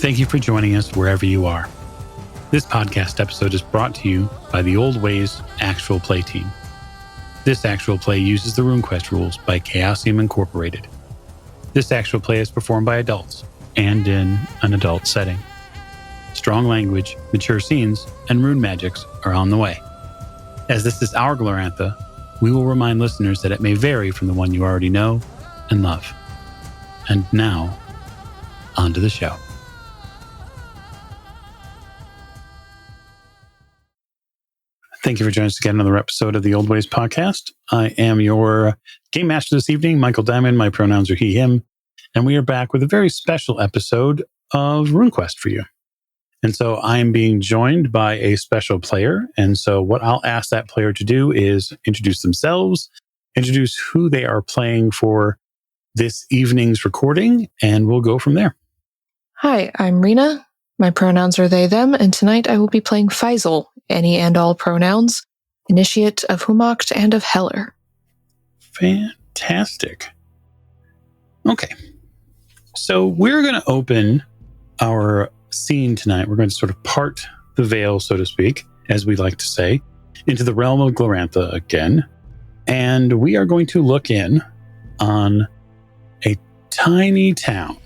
Thank you for joining us wherever you are. This podcast episode is brought to you by the Old Ways Actual Play team. This actual play uses the RuneQuest rules by Chaosium Incorporated. This actual play is performed by adults and in an adult setting. Strong language, mature scenes, and rune magics are on the way. As this is our Glorantha, we will remind listeners that it may vary from the one you already know and love. And now, on to the show. Thank you for joining us again on another episode of the Old Ways podcast. I am your game master this evening, Michael Diamond. My pronouns are he, him. And we are back with a very special episode of RuneQuest for you. And so I am being joined by a special player. And so what I'll ask that player to do is introduce themselves, introduce who they are playing for this evening's recording, and we'll go from there. Hi, I'm Rena. My pronouns are they, them, and tonight I will be playing Faisal, any and all pronouns, initiate of Humacht and of Heller. Fantastic. Okay. So we're going to open our scene tonight. We're going to sort of part the veil, so to speak, as we like to say, into the realm of Glorantha again. And we are going to look in on a tiny town.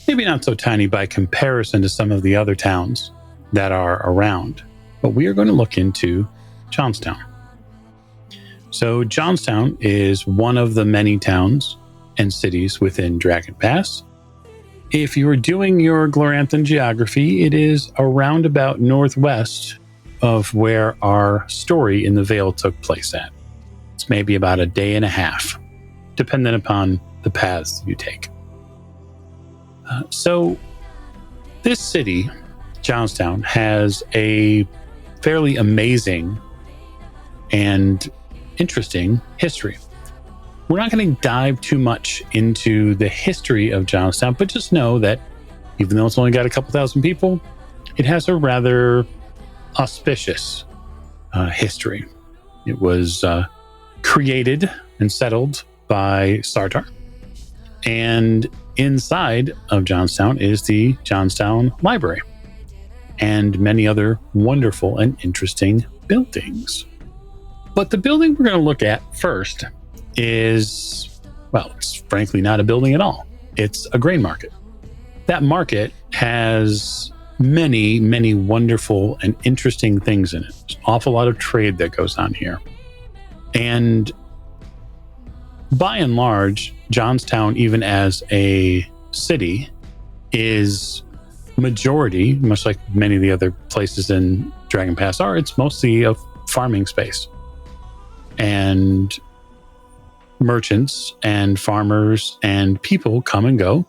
Maybe not so tiny by comparison to some of the other towns that are around, but we are going to look into Johnstown. So Johnstown is one of the many towns and cities within Dragon Pass. If you are doing your Gloranthan geography, it is around about northwest of where our story in the Vale took place at. It's maybe about a day and a half, depending upon the paths you take. So this city, Johnstown, has a fairly amazing and interesting history. We're not going to dive too much into the history of Johnstown, but just know that even though it's only got a couple thousand people, it has a rather auspicious history. It was created and settled by Sartar, and inside of Johnstown is the Johnstown Library and many other wonderful and interesting buildings. But the building we're going to look at first is, well, it's frankly not a building at all. It's a grain market. That market has many, many wonderful and interesting things in it. There's an awful lot of trade that goes on here. And by and large, Johnstown, even as a city, is majority, much like many of the other places in Dragon Pass are, it's mostly a farming space. And merchants and farmers and people come and go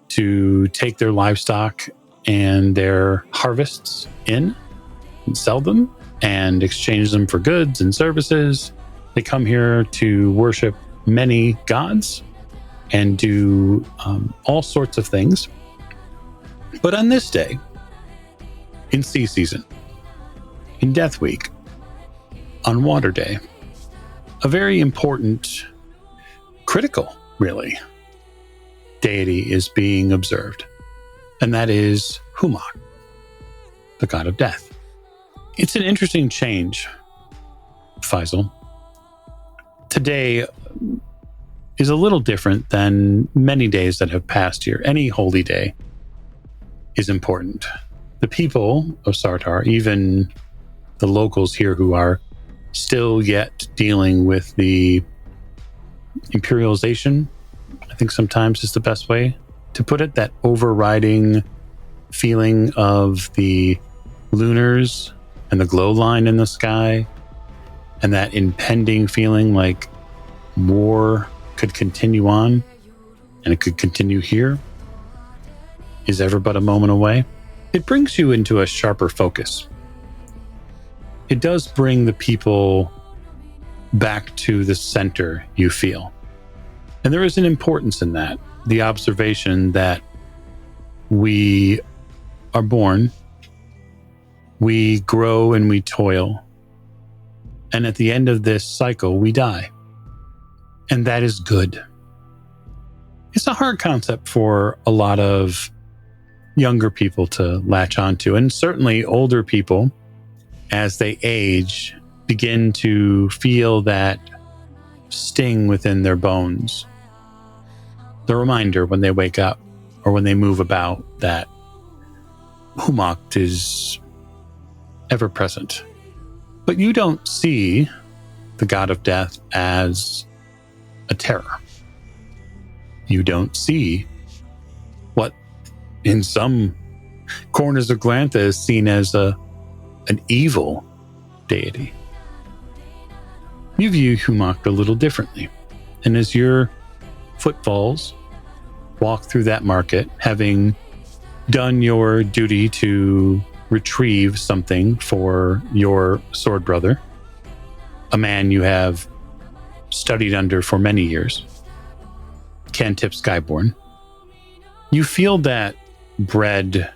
to take their livestock and their harvests in and sell them and exchange them for goods and services. They come here to worship many gods and do all sorts of things. But on this day, in sea season, in Death Week, on Water Day, a very important, critical, really, deity is being observed, and that is Humacht, the god of death. It's an interesting change, Faisal. Today is a little different than many days that have passed here. Any holy day is important. The people of Sartar, even the locals here who are still yet dealing with the imperialization, I think sometimes is the best way to put it, that overriding feeling of the lunars and the glow line in the sky, and that impending feeling like war could continue on, and it could continue here, is ever but a moment away. It brings you into a sharper focus. It does bring the people back to the center, you feel. And there is an importance in that. The observation that we are born, we grow and we toil. And at the end of this cycle, we die. And that is good. It's a hard concept for a lot of younger people to latch onto. And certainly older people, as they age, begin to feel that sting within their bones. The reminder when they wake up or when they move about that Humacht is ever present. But you don't see the god of death as a terror. You don't see what in some corners of Glorantha is seen as an evil deity. You view Humacht a little differently. And as your footfalls walk through that market, having done your duty to retrieve something for your sword brother, a man you have studied under for many years, Cantip Skyborn, you feel that bread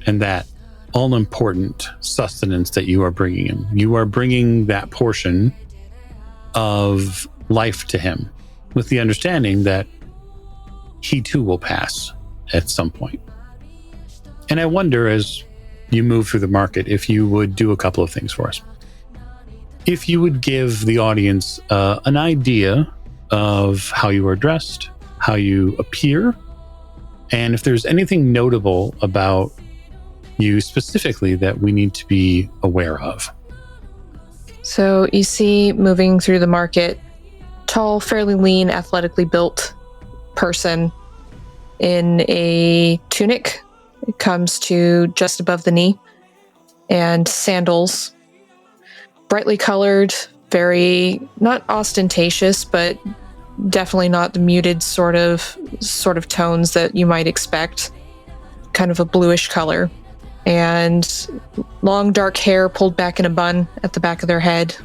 and that all-important sustenance that you are bringing him. You are bringing that portion of life to him with the understanding that he too will pass at some point. And I wonder, as you move through the market, if you would do a couple of things for us. If you would give the audience an idea of how you are dressed, how you appear, and if there's anything notable about you specifically that we need to be aware of. So you see, moving through the market, tall, fairly lean, athletically built person in a tunic. It comes to just above the knee, and sandals, brightly colored, very not ostentatious, but definitely not the muted sort of tones that you might expect. Kind of a bluish color, and long dark hair pulled back in a bun at the back of their head,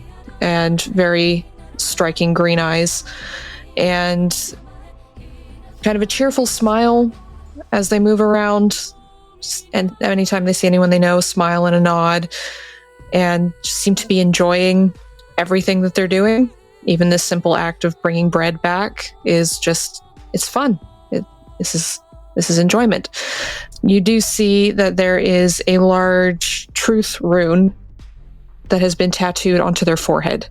and very striking green eyes, and kind of a cheerful smile as they move around. And anytime they see anyone they know, smile and a nod, and seem to be enjoying everything that they're doing. Even this simple act of bringing bread back is just, it's fun. This is enjoyment. You do see that there is a large truth rune that has been tattooed onto their forehead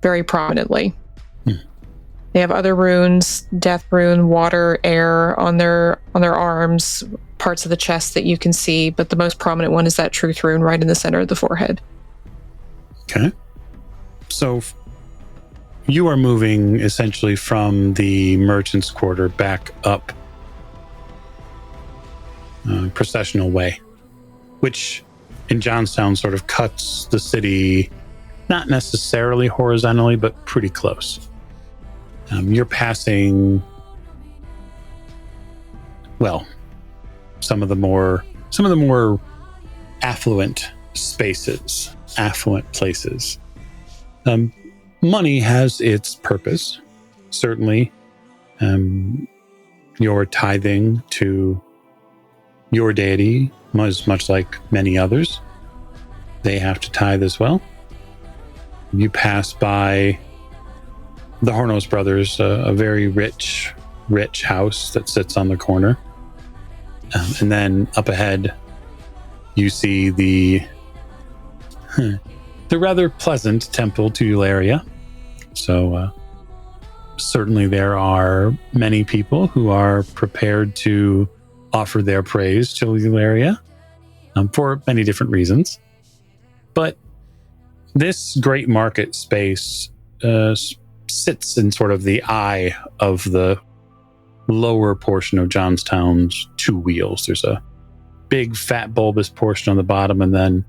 very prominently. They have other runes, death rune, water, air on their arms, parts of the chest that you can see, but the most prominent one is that truth rune right in the center of the forehead. Okay. So you are moving essentially from the merchant's quarter back up processional way, which in Johnstown sort of cuts the city, not necessarily horizontally, but pretty close. You're passing, well, some of the more affluent spaces, affluent places. Money has its purpose, certainly. Your tithing to your deity is much like many others. They have to tithe as well. You pass by the Hornos brothers, a very rich house that sits on the corner. And then up ahead, you see the rather pleasant temple to Eularia. So certainly there are many people who are prepared to offer their praise to Eularia for many different reasons. But this great market space sits in sort of the eye of the lower portion of Johnstown's two wheels. There's a big, fat, bulbous portion on the bottom, and then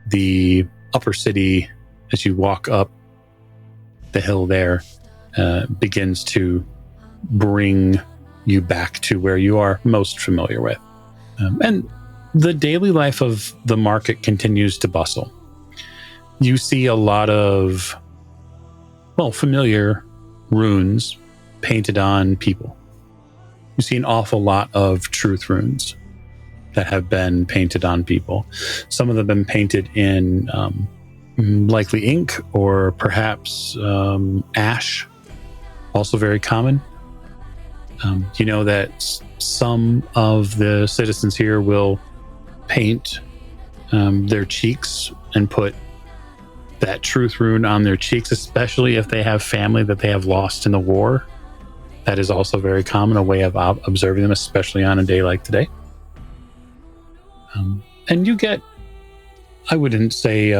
the upper city, as you walk up the hill there, begins to bring you back to where you are most familiar with. And the daily life of the market continues to bustle. You see a lot of, well, familiar runes painted on people. You see an awful lot of truth runes that have been painted on people. Some of them have been painted in likely ink or perhaps ash, also very common. You know that some of the citizens here will paint their cheeks and put that truth rune on their cheeks, especially if they have family that they have lost in the war. That is also very common, a way of observing them, especially on a day like today. And you get, I wouldn't say,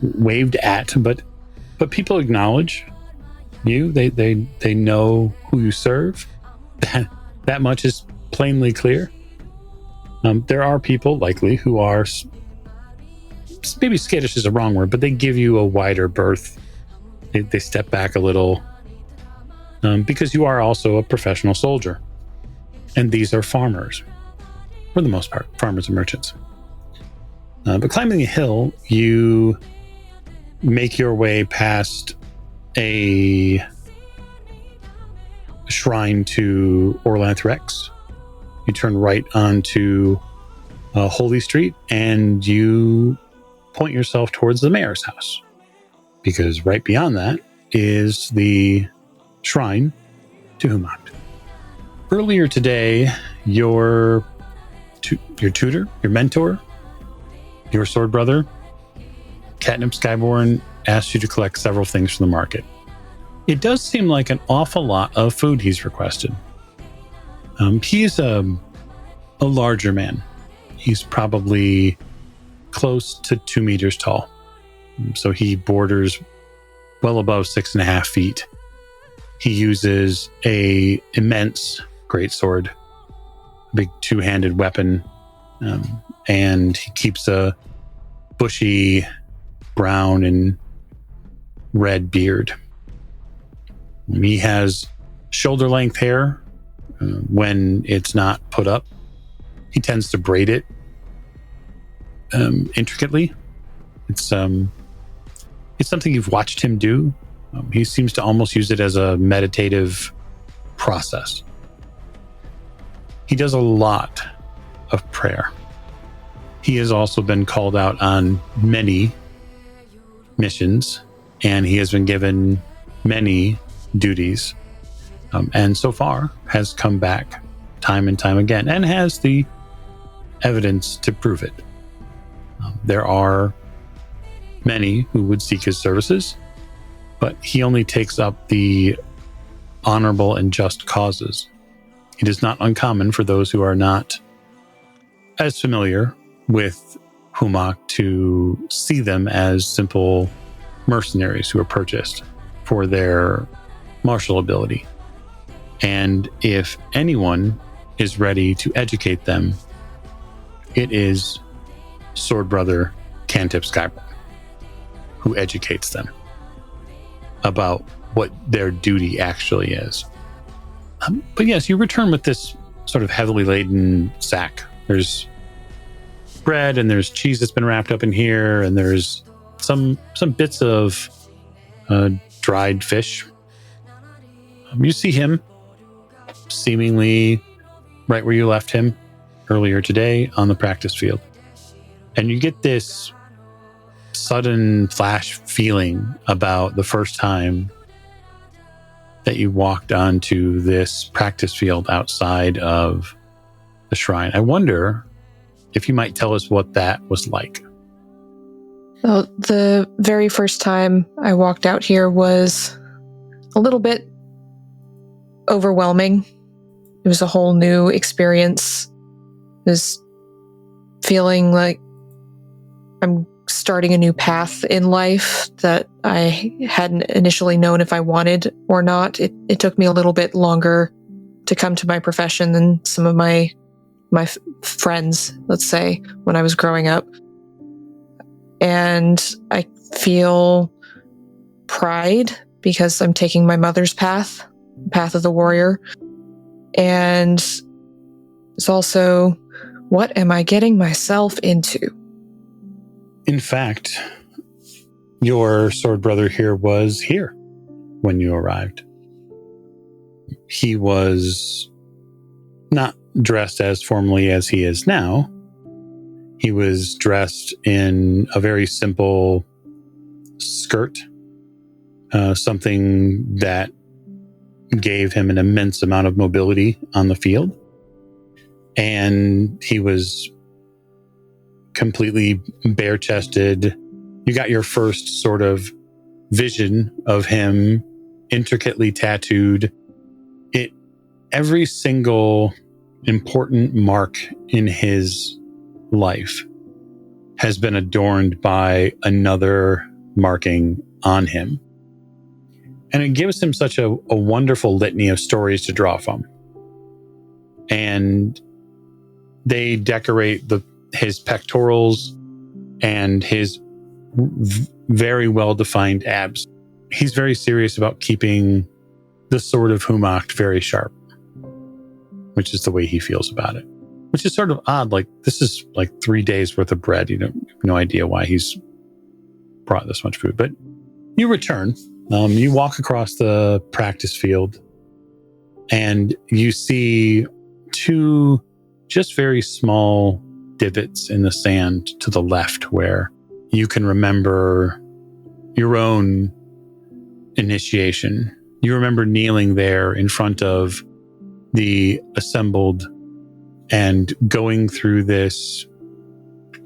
waved at, but people acknowledge you. They know who you serve. That much is plainly clear. There are people likely who are, maybe skittish is a wrong word, but they give you a wider berth. They step back a little because you are also a professional soldier. And these are farmers, for the most part, farmers and merchants. But climbing the hill, you make your way past a shrine to Orlanth Rex. You turn right onto Holy Street, and you point yourself towards the mayor's house, because right beyond that is the shrine to Humak. Earlier today, your tutor, your mentor, your sword brother, Catnip Skyborn, asked you to collect several things from the market. It does seem like an awful lot of food he's requested. He's a larger man. He's probably close to 2 meters tall. So he borders well above 6.5 feet. He uses a immense greatsword, a big 2-handed weapon, and he keeps a bushy brown and red beard. He has shoulder-length hair when it's not put up. He tends to braid it intricately. It's something you've watched him do. He seems to almost use it as a meditative process. He does a lot of prayer. He has also been called out on many missions, and he has been given many duties, and so far has come back time and time again, and has the evidence to prove it. There are many who would seek his services, but he only takes up the honorable and just causes. It is not uncommon for those who are not as familiar with Humak to see them as simple mercenaries who are purchased for their martial ability. And if anyone is ready to educate them, it is Sword Brother Cantip Skyborn who educates them about what their duty actually is. But yes, you return with this sort of heavily laden sack. There's bread and there's cheese that's been wrapped up in here, and there's some bits of dried fish. You see him seemingly right where you left him earlier today on the practice field. And you get this sudden flash feeling about the first time that you walked onto this practice field outside of the shrine. I wonder if you might tell us what that was like. Well, the very first time I walked out here was a little bit overwhelming. It was a whole new experience. It was feeling like I'm starting a new path in life that I hadn't initially known if I wanted or not. It took me a little bit longer to come to my profession than some of my friends, let's say, when I was growing up. And I feel pride because I'm taking my mother's path, the path of the warrior. And it's also, what am I getting myself into? In fact, your sword brother here was here when you arrived. He was not dressed as formally as he is now. He was dressed in a very simple skirt, something that gave him an immense amount of mobility on the field. And he was completely bare-chested. You got your first sort of vision of him, intricately tattooed. Every single important mark in his life has been adorned by another marking on him. And it gives him such a wonderful litany of stories to draw from. And they decorate his pectorals and his very well-defined abs. He's very serious about keeping the sword of Humacht very sharp, which is the way he feels about it. Which is sort of odd. Like, this is like 3 days worth of bread. You have no idea why he's brought this much food. But you return. You walk across the practice field and you see 2 just very small divots in the sand to the left where you can remember your own initiation. You remember kneeling there in front of the assembled and going through this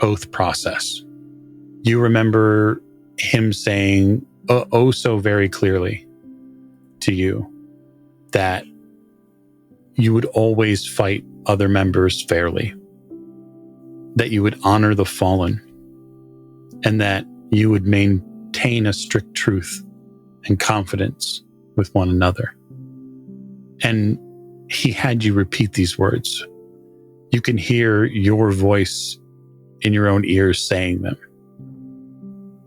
oath process. You remember him saying oh so very clearly to you that you would always fight other members fairly, that you would honor the fallen, and that you would maintain a strict truth and confidence with one another. And he had you repeat these words. You can hear your voice in your own ears saying them.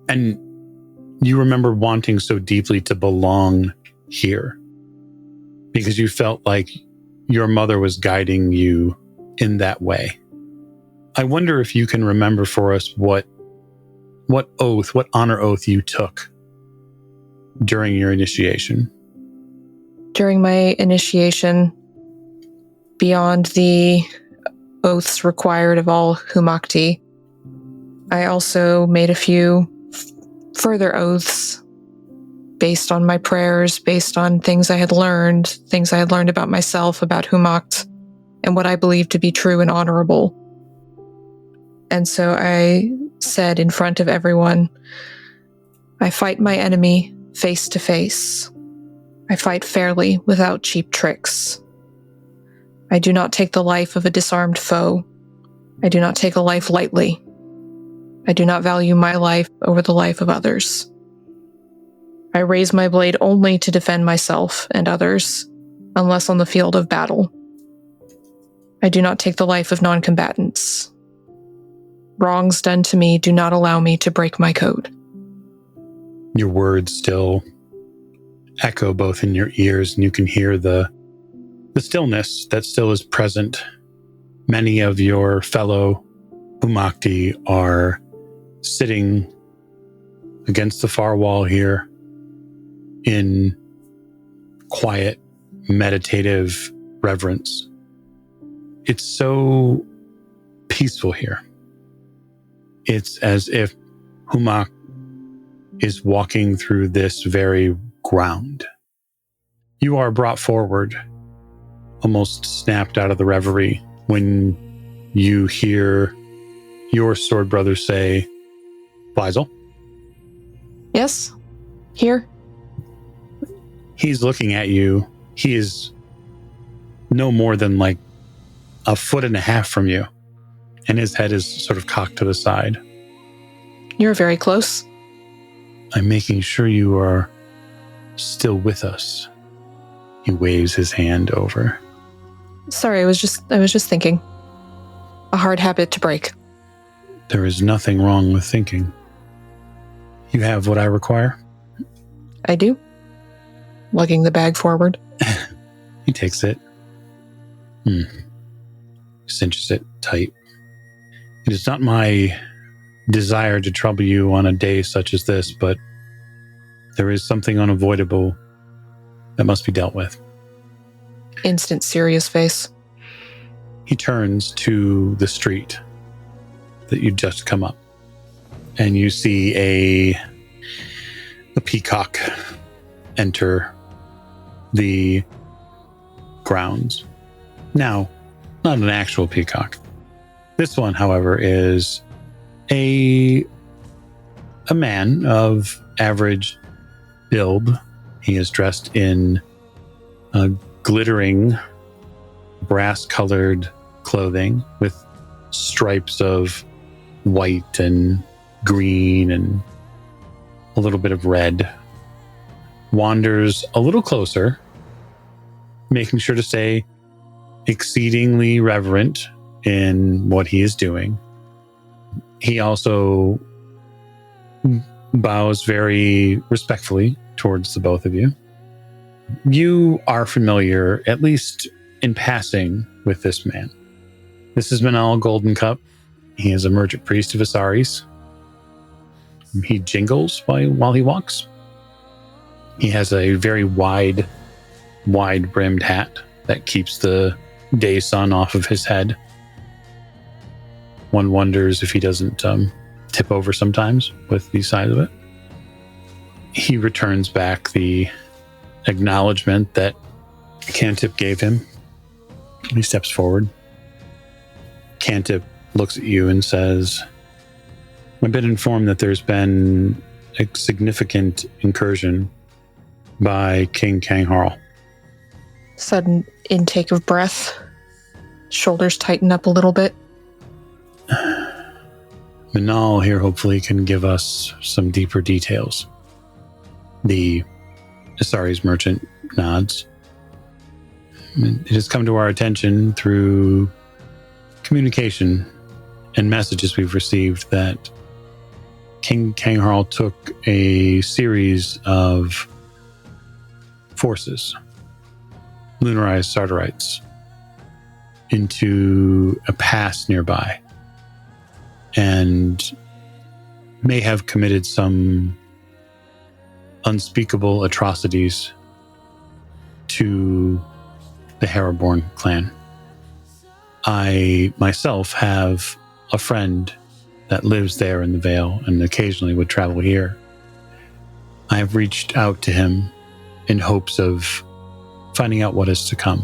And you remember wanting so deeply to belong here because you felt like your mother was guiding you in that way. I wonder if you can remember for us what oath, what honor oath you took during your initiation. During my initiation, beyond the oaths required of all Humakti, I also made a few further oaths based on my prayers, based on things I had learned about myself, about Humacht, and what I believed to be true and honorable. And so I said in front of everyone, I fight my enemy face to face. I fight fairly without cheap tricks. I do not take the life of a disarmed foe. I do not take a life lightly. I do not value my life over the life of others. I raise my blade only to defend myself and others, unless on the field of battle. I do not take the life of non-combatants. Wrongs done to me do not allow me to break my code. Your words still echo both in your ears, and you can hear the stillness that still is present. Many of your fellow Humakti are sitting against the far wall here in quiet, meditative reverence. It's so peaceful here. It's as if Humak is walking through this very ground. You are brought forward, almost snapped out of the reverie, when you hear your sword brother say, Faisal? Yes? Here? He's looking at you. He is no more than like 1.5 feet from you, and his head is sort of cocked to the side. You're very close. I'm making sure you are still with us. He waves his hand over. Sorry, I was just thinking. A hard habit to break. There is nothing wrong with thinking. You have what I require? I do. Lugging the bag forward. He takes it. Cinches it tight. It is not my desire to trouble you on a day such as this, but there is something unavoidable that must be dealt with. Instant serious face. He turns to the street that you just come up, and you see a peacock enter the grounds. Now, not an actual peacock. This one, however, is a man of average build. He is dressed in glittering brass-colored clothing with stripes of white and green and a little bit of red. Wanders a little closer, making sure to stay exceedingly reverent in what he is doing. He also bows very respectfully towards the both of you. You are familiar, at least in passing, with this man. This is Manal Golden Cup. He is a merchant priest of Asaris. He jingles while he walks. He has a very wide-brimmed hat that keeps the day sun off of his head. One wonders if he doesn't tip over sometimes with the size of it. He returns back the acknowledgement that Cantip gave him. He steps forward. Cantip looks at you and says, I've been informed that there's been a significant incursion by King Kangharl. Sudden intake of breath. Shoulders tighten up a little bit. Manal here hopefully can give us some deeper details. The Asari's merchant nods. It has come to our attention through communication and messages we've received that King Kangharl took a series of forces, lunarized Sartorites, into a pass nearby and may have committed some unspeakable atrocities to the Heraborn clan. I myself have a friend that lives there in the Vale and occasionally would travel here. I have reached out to him in hopes of finding out what is to come.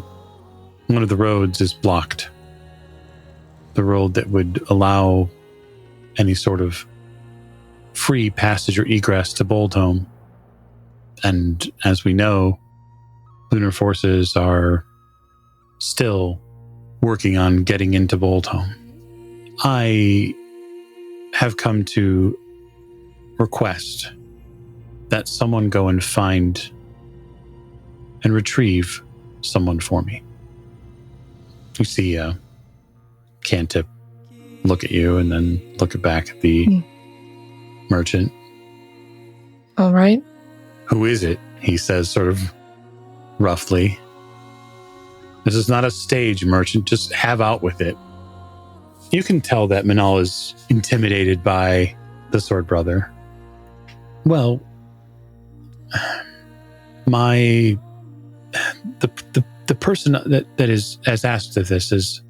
One of the roads is blocked. The road that would allow any sort of free passage or egress to Boldhome. And as we know, lunar forces are still working on getting into Boldhome. I have come to request that someone go and find and retrieve someone for me. You see Cantip look at you and then look back at the merchant. All right. Who is it? He says sort of roughly. This is not a stage, merchant. Just have out with it. You can tell that Manal is intimidated by the sword brother. Well, the person that has asked of this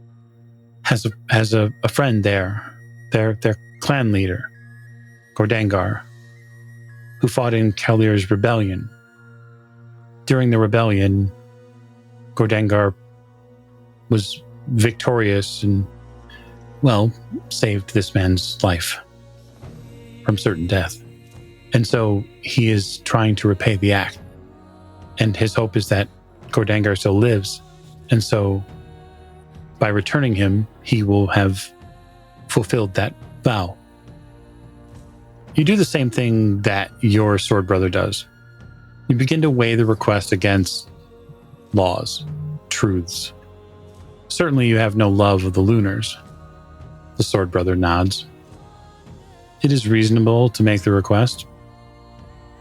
has a friend there, their clan leader, Gordangar, who fought in Kalir's rebellion. During the rebellion, Gordangar was victorious and, well, saved this man's life from certain death. And so he is trying to repay the act. And his hope is that Gordangar still lives. And so by returning him, he will have fulfilled that vow. You do the same thing that your sword brother does. You begin to weigh the request against laws, truths. Certainly you have no love of the Lunars. The sword brother nods. It is reasonable to make the request,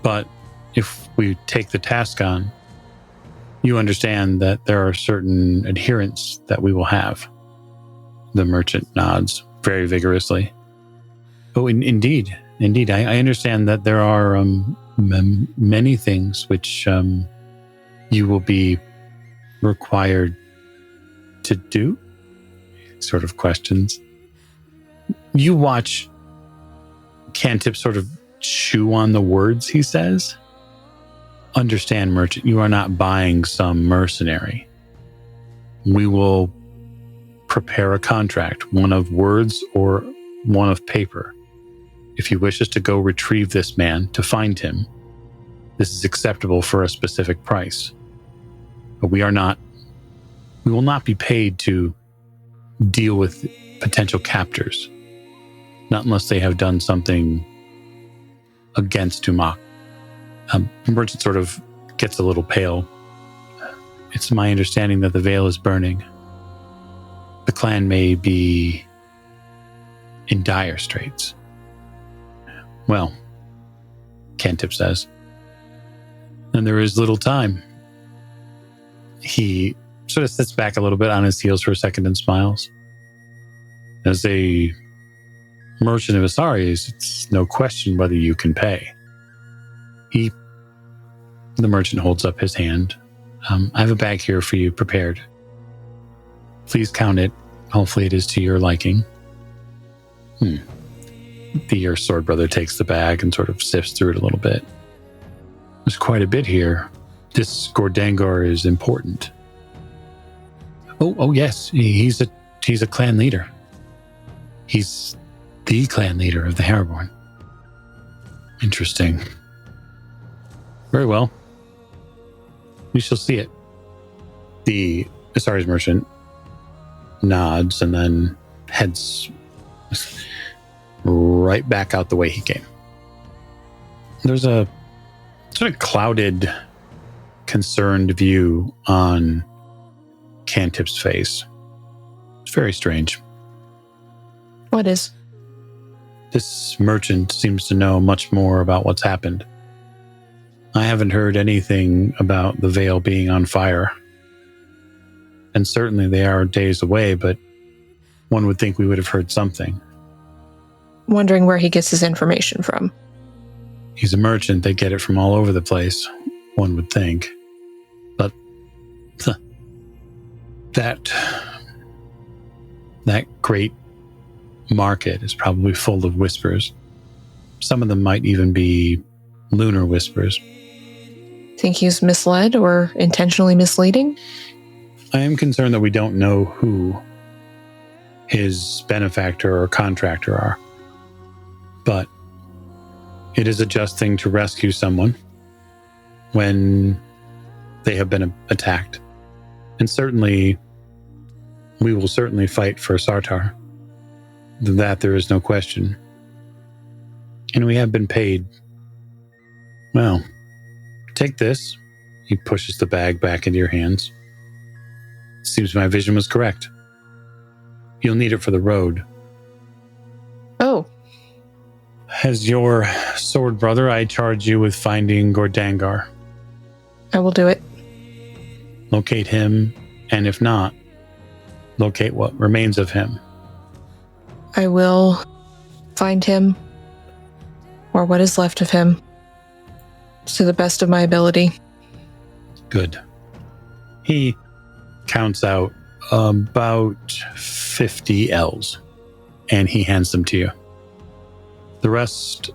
but if we take the task on, you understand that there are certain adherents that we will have. The merchant nods very vigorously. Oh, indeed. I understand that there are many things which you will be required to do? Sort of questions. You watch Cantip sort of chew on the words he says. Understand, merchant, you are not buying some mercenary. We will prepare a contract, one of words or one of paper. If you wish us to go retrieve this man, to find him, this is acceptable for a specific price. But we will not be paid to deal with potential captors. Not unless they have done something against Tumak. The merchant sort of gets a little pale. It's my understanding that the veil is burning. The clan may be in dire straits. Well, Cantip says, then there is little time. He sort of sits back a little bit on his heels for a second and smiles. As a merchant of Asari's, it's no question whether you can pay. The merchant holds up his hand. I have a bag here for you prepared. Please count it. Hopefully it is to your liking. Your sword brother takes the bag and sort of sifts through it a little bit. There's quite a bit here. This Gordangar is important. Oh yes, he's a clan leader. He's the clan leader of the Haraborn. Interesting. Very well. We shall see it. The Asari's merchant nods and then heads right back out the way he came. There's a sort of clouded, concerned view on Cantip's face. It's very strange. What is? This merchant seems to know much more about what's happened. I haven't heard anything about the veil being on fire. And certainly they are days away, but one would think we would have heard something. Wondering where he gets his information from. He's a merchant. They get it from all over the place, one would think. But that great market is probably full of whispers. Some of them might even be lunar whispers. Think he's misled or intentionally misleading? I am concerned that we don't know who his benefactor or contractor are. But it is a just thing to rescue someone when they have been attacked. And certainly, we will certainly fight for Sartar. That there is no question. And we have been paid. Well, take this. He pushes the bag back into your hands. Seems my vision was correct. You'll need it for the road. Oh. As your sword brother, I charge you with finding Gordangar. I will do it. Locate him, and if not, locate what remains of him. I will find him, or what is left of him, to the best of my ability. Good. He counts out about 50 L's, and he hands them to you. The rest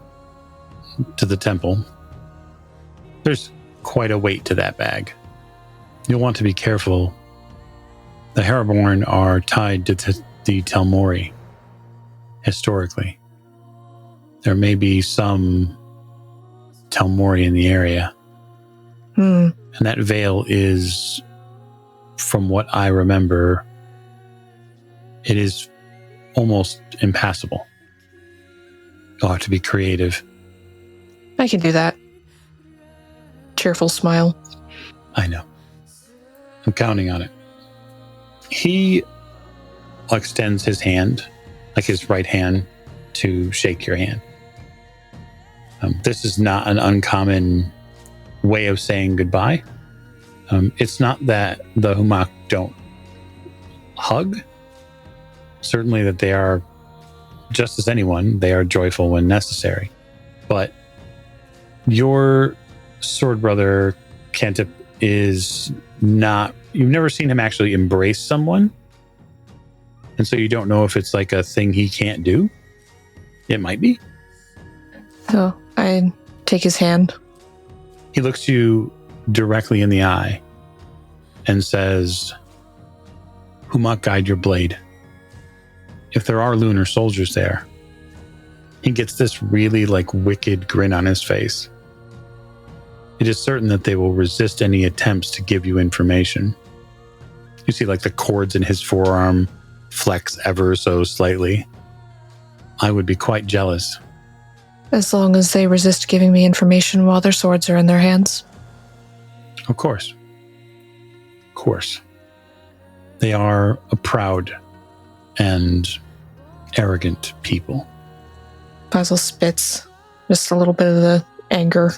to the temple. There's quite a weight to that bag. You'll want to be careful. The Haraborn are tied to the Telmori. Historically, there may be some Telmori in the area. And that veil is, from what I remember, it is almost impassable. You'll have to be creative. I can do that. Cheerful smile. I know. I'm counting on it. He extends his hand, like his right hand, to shake your hand. This is not an uncommon way of saying goodbye. It's not that the Humak don't hug. Certainly that they are, just as anyone, they are joyful when necessary. But your sword brother, Cantip, is not... You've never seen him actually embrace someone. And so you don't know if it's like a thing he can't do. It might be. So I take his hand. He looks you directly in the eye and says, "Who might guide your blade? If there are lunar soldiers there." He gets this really wicked grin on his face. "It is certain that they will resist any attempts to give you information." You see the cords in his forearm flex ever so slightly. "I would be quite jealous." As long as they resist giving me information while their swords are in their hands. Of course. Of course. They are a proud and arrogant people. Faisal spits, just a little bit of the anger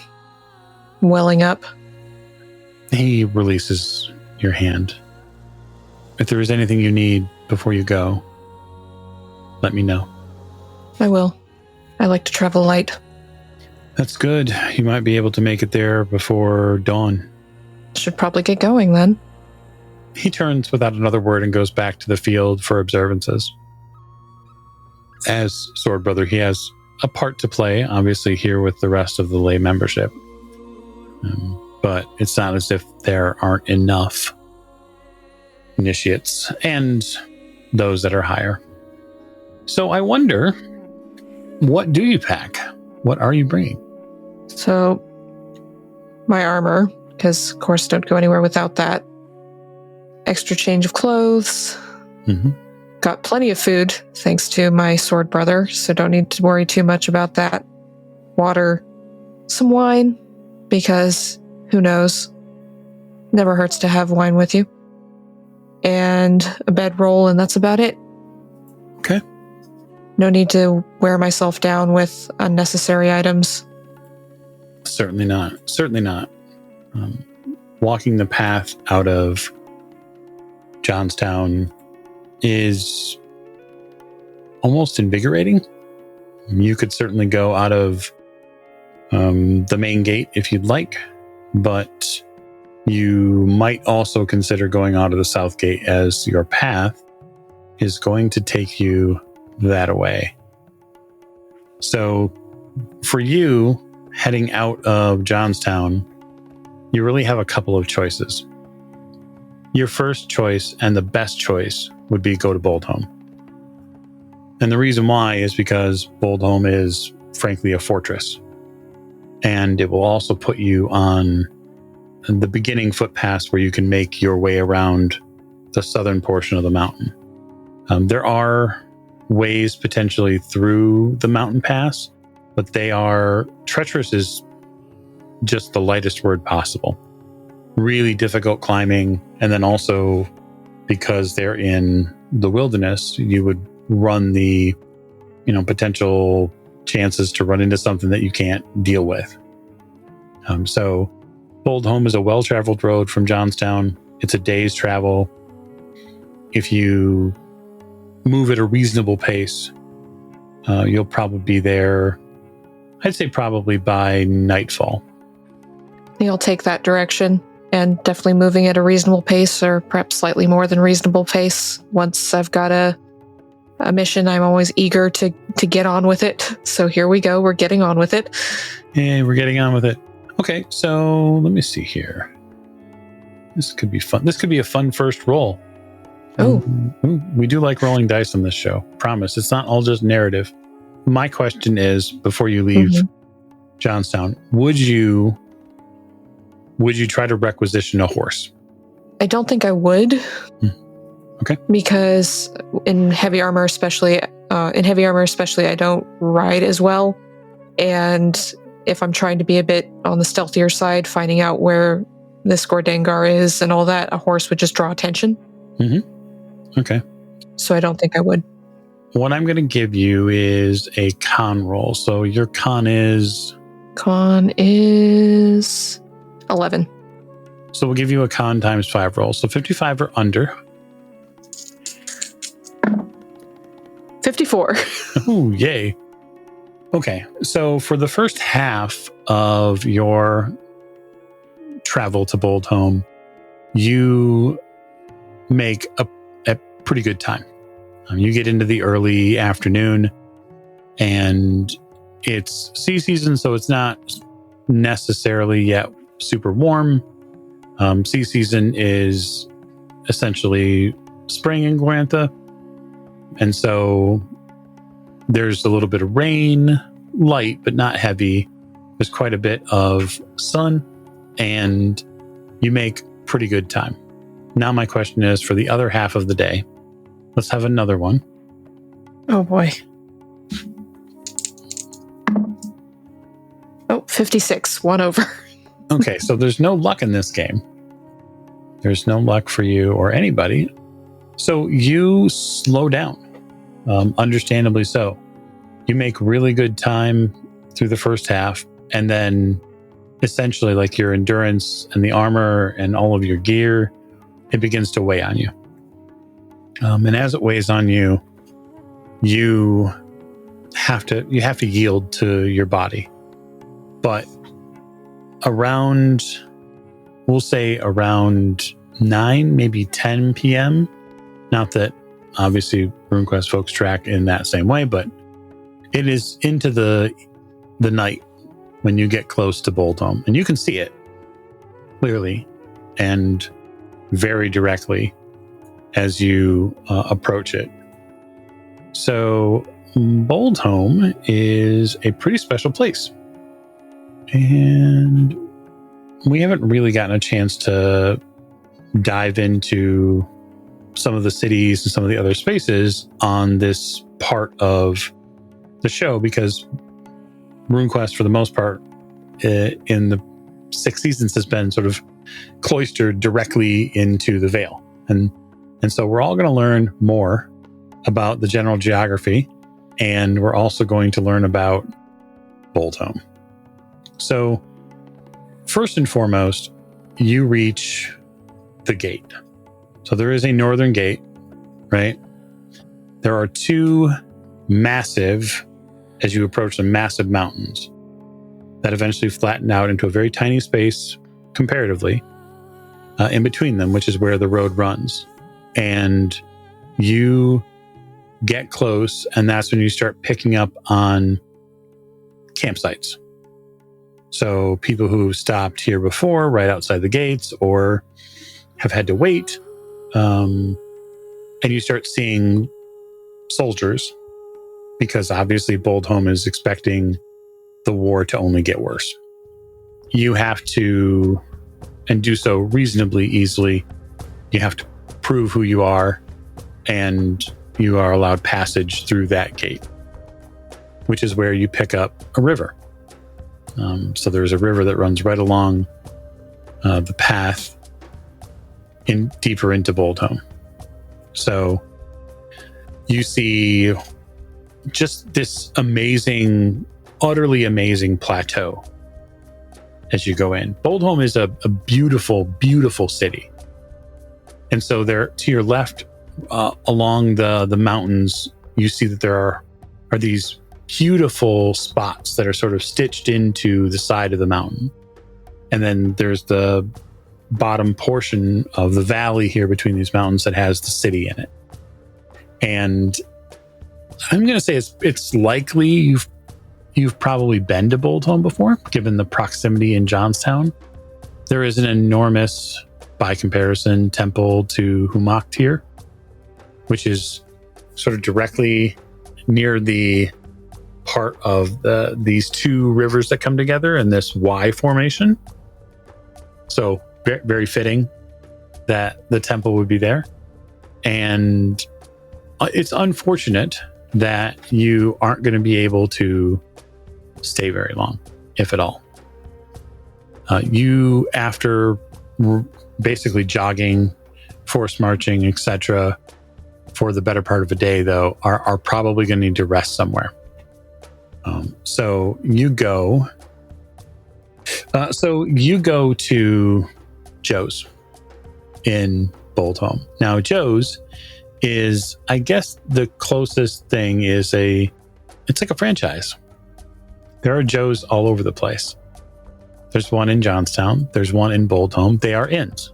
welling up. He releases your hand. "If there is anything you need before you go, let me know." I will. I like to travel light. "That's good. You might be able to make it there before dawn." Should probably get going then. He turns without another word and goes back to the field for observances. As Sword Brother, he has a part to play, obviously, here with the rest of the lay membership. But it's not as if there aren't enough initiates and those that are higher. So I wonder, what do you pack? What are you bringing? So, my armor, because of course don't go anywhere without that. Extra change of clothes. Mm-hmm. Got plenty of food, thanks to my sword brother, so don't need to worry too much about that. Water, some wine, because who knows? Never hurts to have wine with you. And a bedroll, and that's about it. Okay. No need to wear myself down with unnecessary items. Certainly not. Certainly not. Walking the path out of Johnstown is almost invigorating. You could certainly go out of the main gate if you'd like, but you might also consider going out of the south gate, as your path is going to take you that away. So for you, heading out of Johnstown, you really have a couple of choices. Your first choice and the best choice would be go to Boldholm. And the reason why is because Boldholm is frankly a fortress. And it will also put you on the beginning footpath where you can make your way around the southern portion of the mountain. There are ways potentially through the mountain pass, but they are treacherous is just the lightest word possible. Really difficult climbing, and then also because they're in the wilderness, you would run the potential chances to run into something that you can't deal with. So Boldholm is a well-traveled road from Johnstown. It's a day's travel. If you move at a reasonable pace, you'll probably be there, I'd say probably by nightfall. I think I'll take that direction, and definitely moving at a reasonable pace, or perhaps slightly more than reasonable pace. Once I've got a mission, I'm always eager to get on with it. So here we go. We're getting on with it. Yeah, we're getting on with it. Okay, so let me see here. This could be fun. This could be a fun first roll. Oh. We do like rolling dice on this show. Promise. It's not all just narrative. My question is, before you leave Johnstown, would you try to requisition a horse? I don't think I would. Okay. Because in heavy armor especially, I don't ride as well. And if I'm trying to be a bit on the stealthier side, finding out where this Gordengar is and all that, a horse would just draw attention. Mm-hmm. Okay. So I don't think I would. What I'm going to give you is a con roll. So your con is? Con is 11. So we'll give you a con times 5 roll. So 55 or under. 54. Ooh, yay. Okay, so for the first half of your travel to Boldholm, you make a pretty good time. You get into the early afternoon, and it's sea season, so it's not necessarily yet super warm. Sea season is essentially spring in Glorantha. And so there's a little bit of rain, light, but not heavy. There's quite a bit of sun, and you make pretty good time. Now my question is, for the other half of the day, let's have another one. Oh boy. Oh, 56, 1 over. Okay, so there's no luck in this game. There's no luck for you or anybody. So you slow down, understandably so. You make really good time through the first half, and then essentially, like, your endurance and the armor and all of your gear, it begins to weigh on you. And as it weighs on you, you have to yield to your body. But we'll say around 9, maybe 10 p.m. Not that obviously RuneQuest folks track in that same way, but it is into the night when you get close to Boldhome, and you can see it clearly and very directly as you approach it. So Boldhome is a pretty special place, and we haven't really gotten a chance to dive into some of the cities and some of the other spaces on this part of the show, because RuneQuest, for the most part, in the 6 seasons, has been sort of cloistered directly into the Vale. And so we're all going to learn more about the general geography, and we're also going to learn about Boldhome. So first and foremost, you reach the gate. So there is a northern gate, right? There are 2 massive, as you approach the massive mountains, that eventually flatten out into a very tiny space, comparatively, in between them, which is where the road runs. And you get close, and that's when you start picking up on campsites. So people who stopped here before, right outside the gates, or have had to wait, and you start seeing soldiers, because obviously Boldhome is expecting the war to only get worse. You have to, and do so reasonably easily, you have to prove who you are, and you are allowed passage through that gate, which is where you pick up a river. So there's a river that runs right along the path deeper into Boldhome. So you see just this amazing, utterly amazing plateau as you go in. Boldhome is a beautiful, beautiful city. And so there, to your left, along the mountains, you see that there are these beautiful spots that are sort of stitched into the side of the mountain. And then there's the bottom portion of the valley here between these mountains that has the city in it. And I'm going to say it's likely you've probably been to Boldhome before, given the proximity in Johnstown. There is an enormous, by comparison, temple to Humacht here, which is sort of directly near the part of these 2 rivers that come together in this Y formation. So very fitting that the temple would be there. And it's unfortunate that you aren't going to be able to stay very long, if at all. You, after basically jogging, forced marching, etc., for the better part of a day, though, are probably going to need to rest somewhere. So you go to Joe's in Boldhome. Now, Joe's is, I guess, the closest thing is it's like a franchise. There are Joe's all over the place. There's one in Johnstown. There's one in Boldhome. They are inns.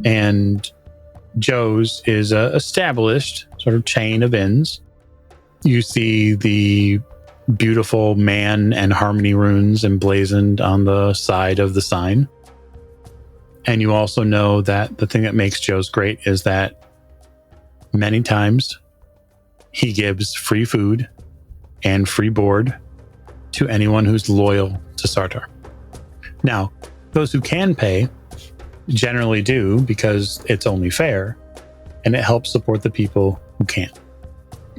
And Joe's is a established sort of chain of inns. You see the beautiful man and harmony runes emblazoned on the side of the sign. And you also know that the thing that makes Joe's great is that many times he gives free food and free board to anyone who's loyal to Sartor. Now, those who can pay generally do because it's only fair, and it helps support the people who can't.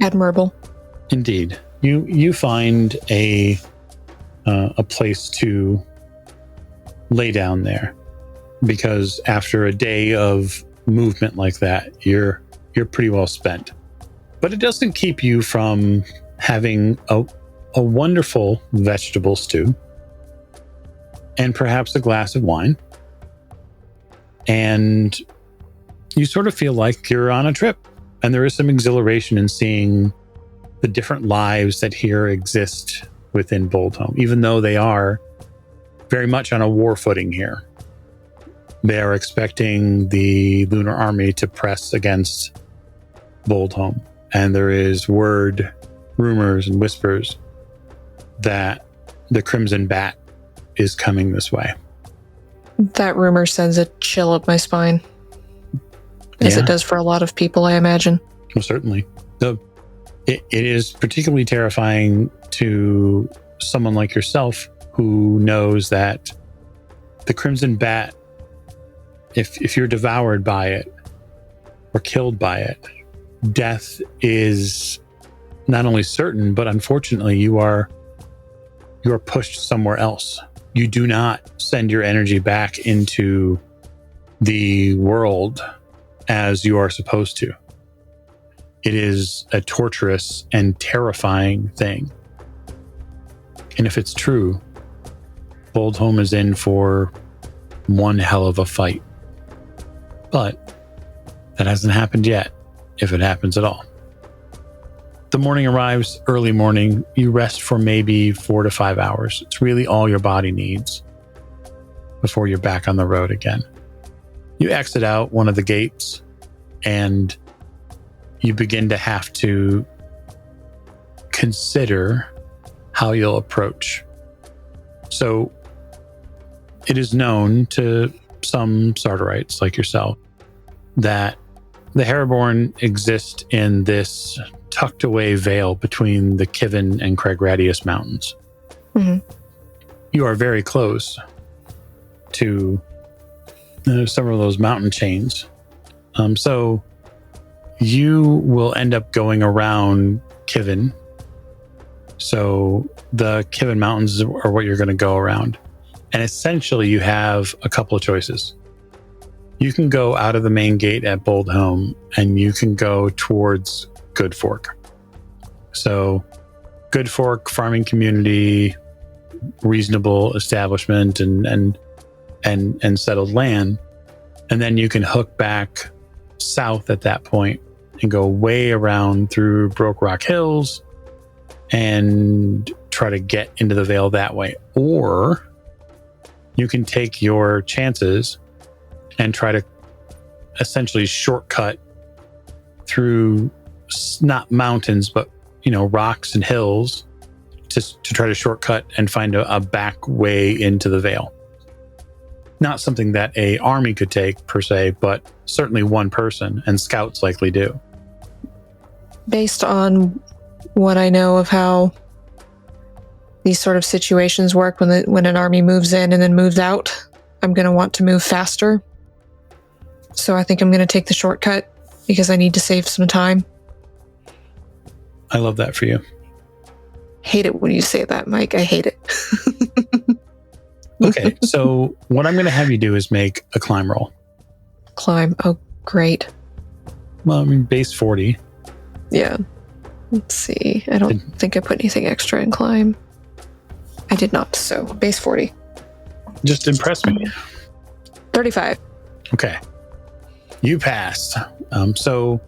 Admirable. Indeed. You find a place to lay down there, because after a day of movement like that, you're pretty well spent. But it doesn't keep you from having a wonderful vegetable stew and perhaps a glass of wine. And you sort of feel like you're on a trip, and there is some exhilaration in seeing the different lives that here exist within Boldhome, even though they are very much on a war footing here. They are expecting the Lunar Army to press against Boldhome, and there is rumors and whispers that the Crimson Bat is coming this way. That rumor sends a chill up my spine, as it does for a lot of people, I imagine. Well, certainly. It is particularly terrifying to someone like yourself who knows that the Crimson Bat, if you're devoured by it or killed by it, death is not only certain, but unfortunately you are pushed somewhere else. You do not send your energy back into the world as you are supposed to. It is a torturous and terrifying thing. And if it's true, Boldhome is in for one hell of a fight. But that hasn't happened yet, if it happens at all. The morning arrives, early morning. You rest for maybe 4 to 5 hours. It's really all your body needs before you're back on the road again. You exit out one of the gates, and you begin to have to consider how you'll approach. So it is known to some Sartorites like yourself that the Heraborn exist in this tucked away vale between the Kivin and Craigradius mountains. Mm-hmm. You are very close to several of those mountain chains. So you will end up going around Kivin. So the Kivin Mountains are what you're going to go around. And essentially you have a couple of choices. You can go out of the main gate at Boldhome, and you can go towards Good Fork. So Good Fork, farming community, reasonable establishment, and settled land. And then you can hook back south at that point and go way around through Broke Rock Hills and try to get into the Vale that way. Or you can take your chances and try to essentially shortcut through not mountains, but rocks and hills to try to shortcut and find a back way into the Vale. Not something that a army could take per se, but certainly one person, and scouts likely do. Based on what I know of how these sort of situations work when an army moves in and then moves out, I'm going to want to move faster. So I think I'm going to take the shortcut because I need to save some time. I love that for you. Hate it when you say that, Mike. I hate it. Okay, so what I'm going to have you do is make a climb roll. Climb. Oh, great. Well, base 40. Yeah. Let's see. I don't think I put anything extra in climb. I did not, so base 40. Just impress me. 35. Okay. You passed. So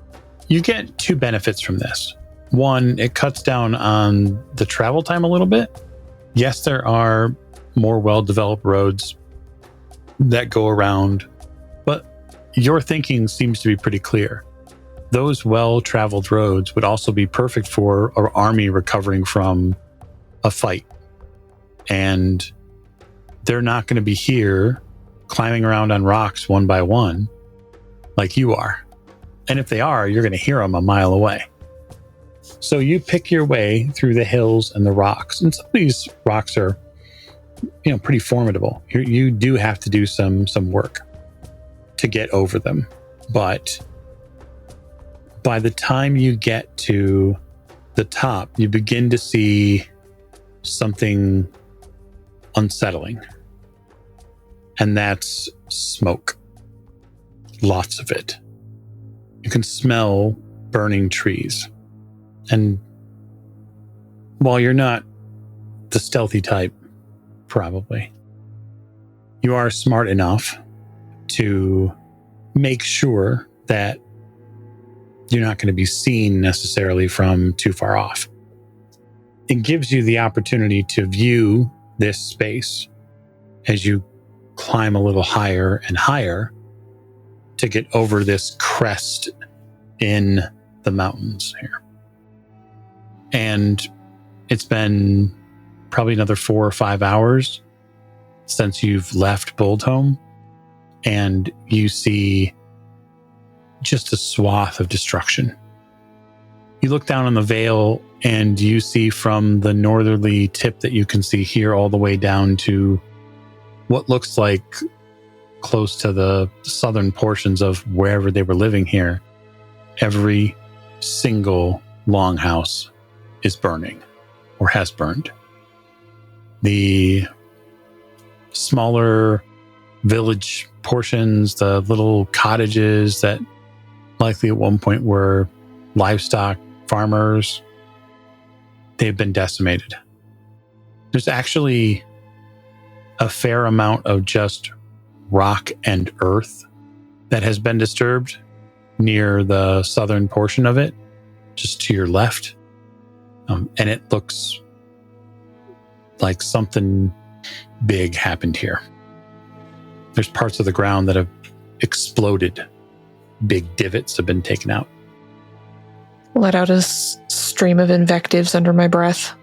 you get 2 benefits from this. One, it cuts down on the travel time a little bit. Yes, there are more well-developed roads that go around, but your thinking seems to be pretty clear. Those well-traveled roads would also be perfect for an army recovering from a fight. And they're not going to be here climbing around on rocks one by one like you are. And if they are, you're going to hear them a mile away. So you pick your way through the hills and the rocks. And some of these rocks are, pretty formidable. You do have to do some work to get over them. But by the time you get to the top, you begin to see something unsettling. And that's smoke. Lots of it. You can smell burning trees. And while you're not the stealthy type, probably, you are smart enough to make sure that you're not going to be seen necessarily from too far off. It gives you the opportunity to view this space as you climb a little higher and higher to get over this crest in the mountains here. And it's been probably another 4 or 5 hours since you've left Boldhome, and you see just a swath of destruction. You look down on the vale and you see from the northerly tip that you can see here all the way down to what looks like close to the southern portions of wherever they were living here. Every single longhouse is burning or has burned. The smaller village portions, the little cottages that likely at one point were livestock farmers, they've been decimated. There's actually a fair amount of just rock and earth that has been disturbed near the southern portion of it, just to your left. And it looks like something big happened here. There's parts of the ground that have exploded. Big divots have been taken out. Let out a stream of invectives under my breath.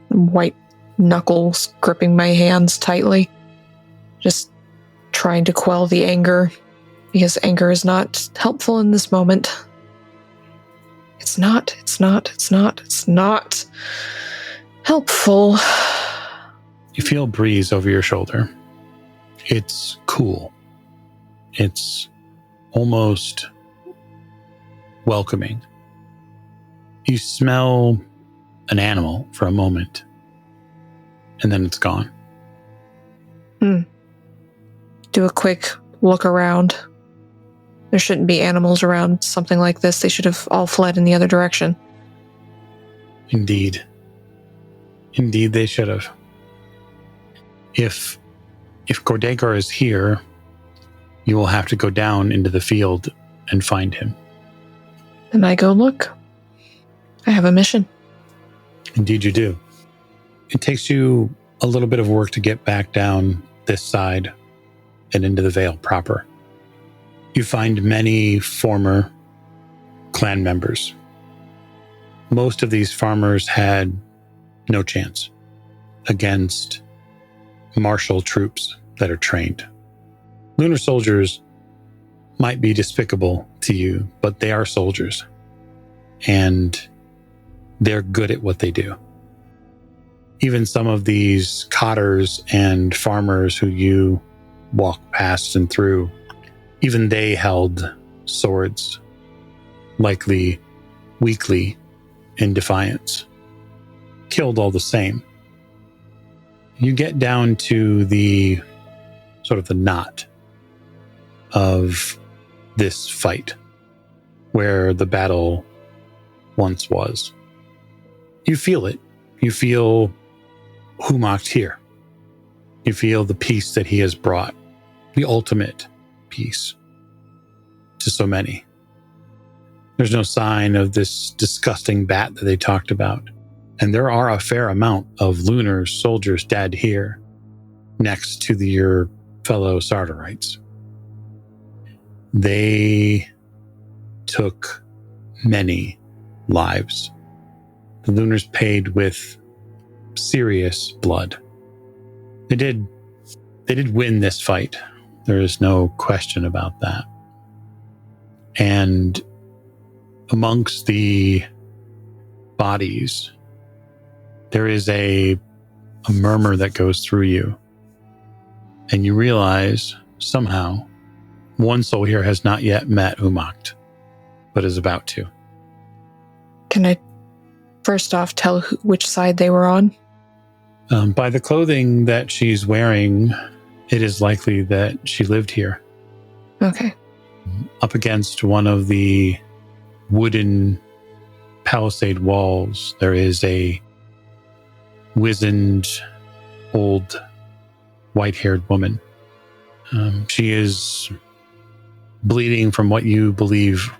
White knuckles gripping my hands tightly. Just trying to quell the anger, because anger is not helpful in this moment. It's not helpful. You feel a breeze over your shoulder. It's cool. It's almost welcoming. You smell an animal for a moment, and then it's gone. Do a quick look around. There shouldn't be animals around something like this. They should have all fled in the other direction. Indeed. Indeed, they should have. If Gordegor is here, you will have to go down into the field and find him. Then I go look. I have a mission. Indeed you do. It takes you a little bit of work to get back down this side and into the Vale proper. You find many former clan members. Most of these farmers had no chance against martial troops that are trained. Lunar soldiers might be despicable to you, but they are soldiers, and they're good at what they do. Even some of these cotters and farmers who you walk past and through, even they held swords, likely weakly in defiance. Killed all the same. You get down to the sort of the knot of this fight where the battle once was. You feel it. You feel Humacht here. You feel the peace that he has brought, the ultimate peace to so many. There's no sign of this disgusting bat that they talked about. And there are a fair amount of lunar soldiers dead here next to your fellow Sartorites. They took many lives. The Lunars paid with serious blood. They did win this fight. There is no question about that. And amongst the bodies, there is a murmur that goes through you. And you realize somehow one soul here has not yet met Umakt, but is about to. Can I first off tell which side they were on? By the clothing that she's wearing, it is likely that she lived here. Okay. Up against one of the wooden palisade walls, there is a wizened, old, white-haired woman. She is bleeding from what you believe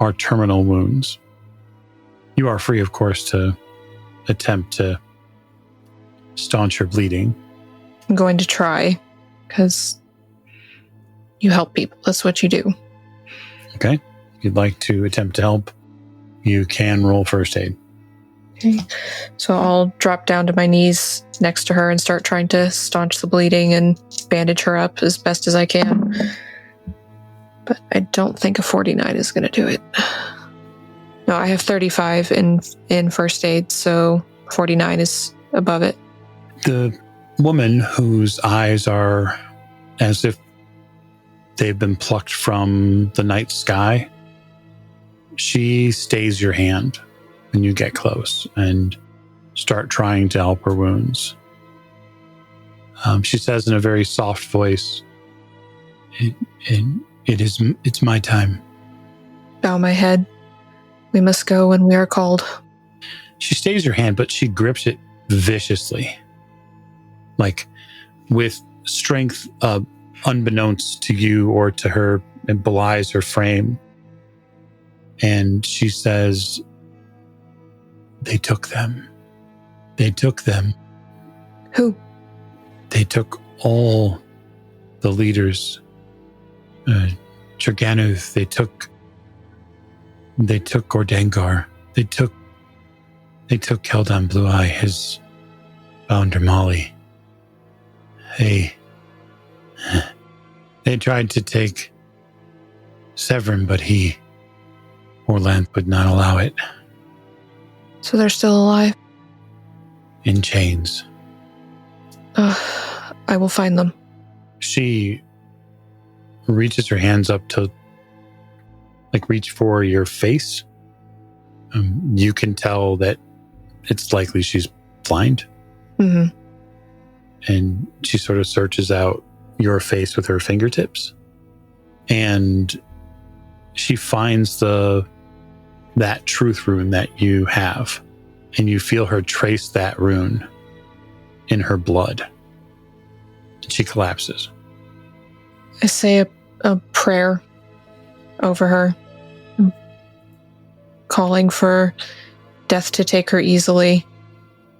are terminal wounds. You are free, of course, to attempt to staunch her bleeding. I'm going to try, because you help people. That's what you do. Okay. If you'd like to attempt to help, you can roll first aid. Okay. So I'll drop down to my knees next to her and start trying to staunch the bleeding and bandage her up as best as I can. But I don't think a 49 is going to do it. No, I have 35 in first aid, so 49 is above it. The woman whose eyes are as if they've been plucked from the night sky, she stays your hand when you get close and start trying to help her wounds. She says in a very soft voice, it's my time. Bow my head. We must go when we are called. She stays your hand, but she grips it viciously, like with strength unbeknownst to you or to her, and belies her frame. And she says, they took them. They took them. Who? They took all the leaders. Chirganuth, they took Gordangar. They took Keldan Blue Eye, his founder Molly. They tried to take Severin, but Orlanth would not allow it. So they're still alive? In chains. I will find them. She reaches her hands up to reach for your face. You can tell that it's likely she's blind. Mm-hmm. And she sort of searches out your face with her fingertips. And she finds that truth rune that you have. And you feel her trace that rune in her blood. She collapses. I say a prayer over her, calling for death to take her easily,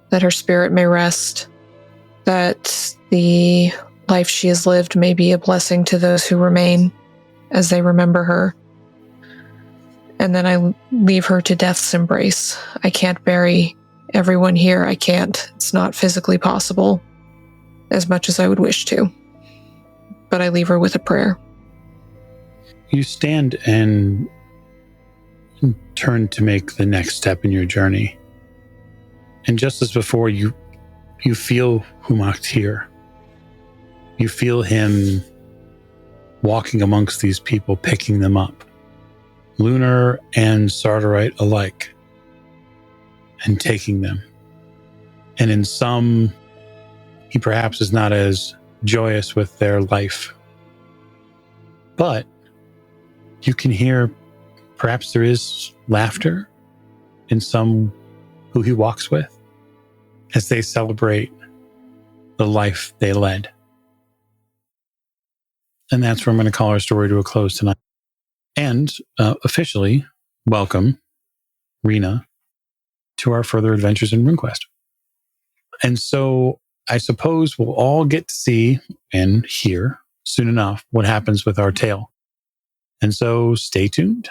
that her spirit may rest, that the life she has lived may be a blessing to those who remain as they remember her. And then I leave her to death's embrace. I can't bury everyone here. I can't. It's not physically possible, as much as I would wish to. But I leave her with a prayer. You stand and turn to make the next step in your journey. And just as before, you feel Umakt here. You feel him walking amongst these people, picking them up. Lunar and Sardarite alike. And taking them. And in some, he perhaps is not as joyous with their life. But you can hear, perhaps there is laughter in some who he walks with as they celebrate the life they led. And that's where I'm going to call our story to a close tonight. And officially welcome Rena to our further adventures in RuneQuest. And so I suppose we'll all get to see and hear soon enough what happens with our tale. And so stay tuned.